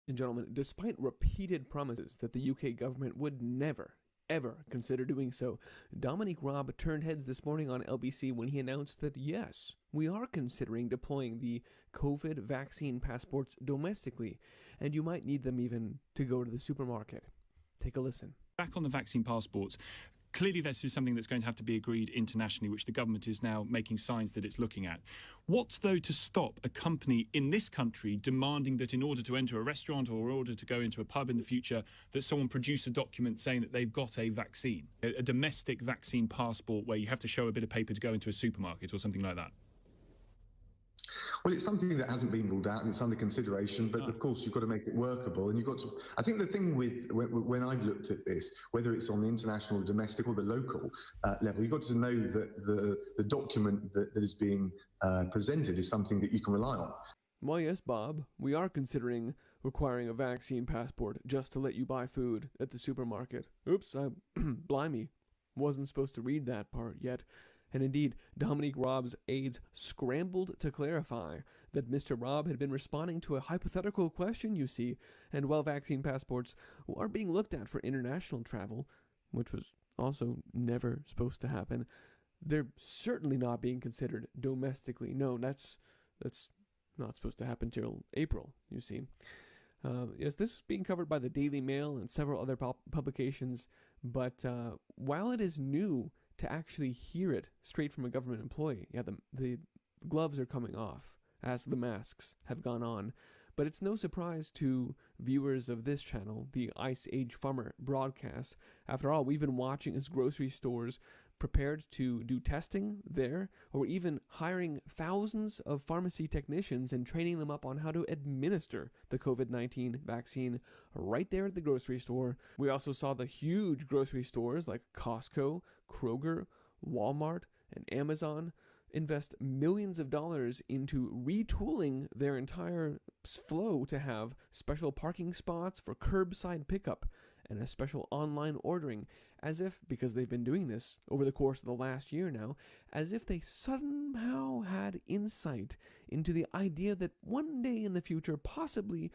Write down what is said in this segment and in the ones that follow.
And gentlemen, despite repeated promises that the UK government would never, ever consider doing so, Dominic Raab turned heads this morning on LBC when he announced that yes, we are considering deploying the COVID vaccine passports domestically, and you might need them even to go to the supermarket. Take a listen. Back on the vaccine passports, clearly this is something that's going to have to be agreed internationally, which the government is now making signs that it's looking at. What's, though, to stop a company in this country demanding that in order to enter a restaurant or in order to go into a pub in the future, that someone produce a document saying that they've got a vaccine, a domestic vaccine passport where you have to show a bit of paper to go into a supermarket or something like that? Well, it's something that hasn't been ruled out and it's under consideration, but of course you've got to make it workable, and you've got to. I think the thing with when I've looked at this, whether it's on the international, the domestic, or the local level, you've got to know that the document that is being presented is something that you can rely on. Well, yes, Bob, we are considering requiring a vaccine passport just to let you buy food at the supermarket. Oops, blimey, wasn't supposed to read that part yet. And indeed, Dominic Raab's aides scrambled to clarify that Mr. Raab had been responding to a hypothetical question, you see, and while vaccine passports are being looked at for international travel, which was also never supposed to happen, they're certainly not being considered domestically. No, that's not supposed to happen till April, you see. Yes, this was being covered by the Daily Mail and several other publications, but while it is new to actually hear it straight from a government employee, yeah, the gloves are coming off as the masks have gone on. But it's no surprise to viewers of this channel, the Ice Age Farmer broadcast. After all, we've been watching as grocery stores prepared to do testing there, or even hiring thousands of pharmacy technicians and training them up on how to administer the COVID-19 vaccine right there at the grocery store. We also saw the huge grocery stores like Costco, Kroger, Walmart, and Amazon invest millions of dollars into retooling their entire flow to have special parking spots for curbside pickup and a special online ordering, as if, because they've been doing this over the course of the last year now, as if they somehow had insight into the idea that one day in the future, possibly,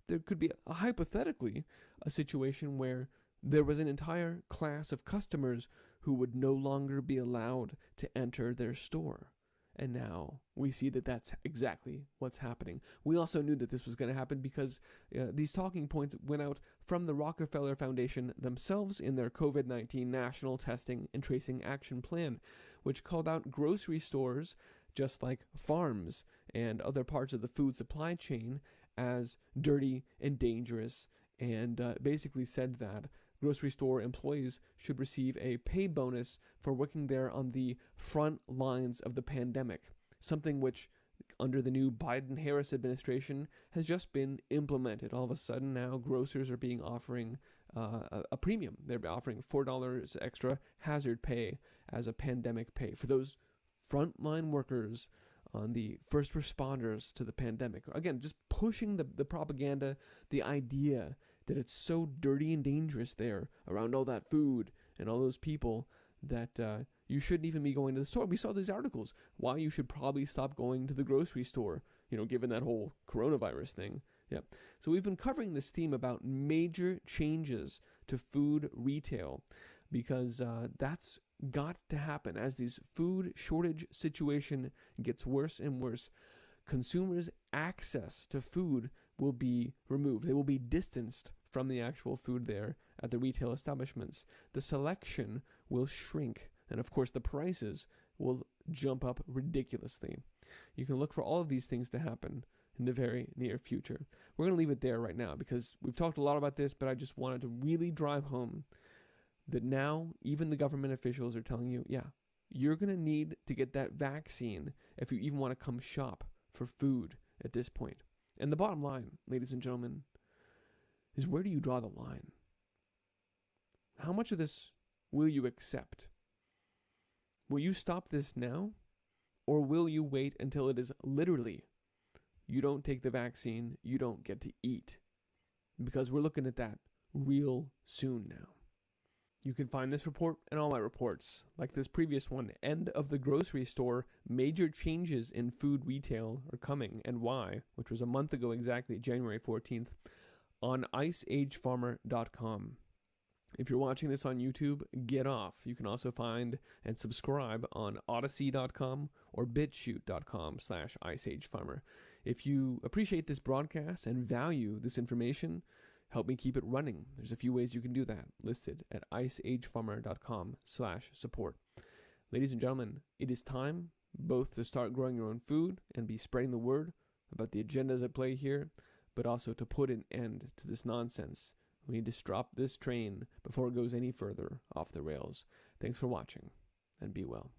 there could be hypothetically a situation where there was an entire class of customers who would no longer be allowed to enter their store. And now we see that that's exactly what's happening. We also knew that this was going to happen because these talking points went out from the Rockefeller Foundation themselves in their COVID-19 National Testing and Tracing Action Plan, which called out grocery stores, just like farms and other parts of the food supply chain, as dirty and dangerous, and basically said that grocery store employees should receive a pay bonus for working there on the front lines of the pandemic, something which, under the new Biden-Harris administration, has just been implemented. All of a sudden now, grocers are being offering a premium. They're offering $4 extra hazard pay as a pandemic pay for those frontline workers on the first responders to the pandemic. Again, just pushing the propaganda, the idea that it's so dirty and dangerous there around all that food and all those people that you shouldn't even be going to the store. We saw these articles, why you should probably stop going to the grocery store, given that whole coronavirus thing. Yeah. So we've been covering this theme about major changes to food retail because that's got to happen as this food shortage situation gets worse and worse. Consumers' access to food will be removed. They will be distanced from the actual food there at the retail establishments. The selection will shrink, and of course the prices will jump up ridiculously. You can look for all of these things to happen in the very near future. We're going to leave it there right now because we've talked a lot about this, but I just wanted to really drive home that now even the government officials are telling you, yeah, you're going to need to get that vaccine if you even want to come shop for food at this point. And the bottom line, ladies and gentlemen, is where do you draw the line? How much of this will you accept? Will you stop this now? Or will you wait until it is literally, you don't take the vaccine, you don't get to eat? Because we're looking at that real soon now. You can find this report and all my reports, like this previous one, End of the Grocery Store, Major Changes in Food Retail Are Coming and Why, which was a month ago exactly, January 14th, on iceagefarmer.com. If you're watching this on YouTube, get off. You can also find and subscribe on odyssey.com or bitshoot.com/iceagefarmer. If you appreciate this broadcast and value this information, help me keep it running. There's a few ways you can do that, listed at iceagefarmer.com/support. Ladies and gentlemen, it is time both to start growing your own food and be spreading the word about the agendas at play here, but also to put an end to this nonsense. We need to stop this train before it goes any further off the rails. Thanks for watching, and be well.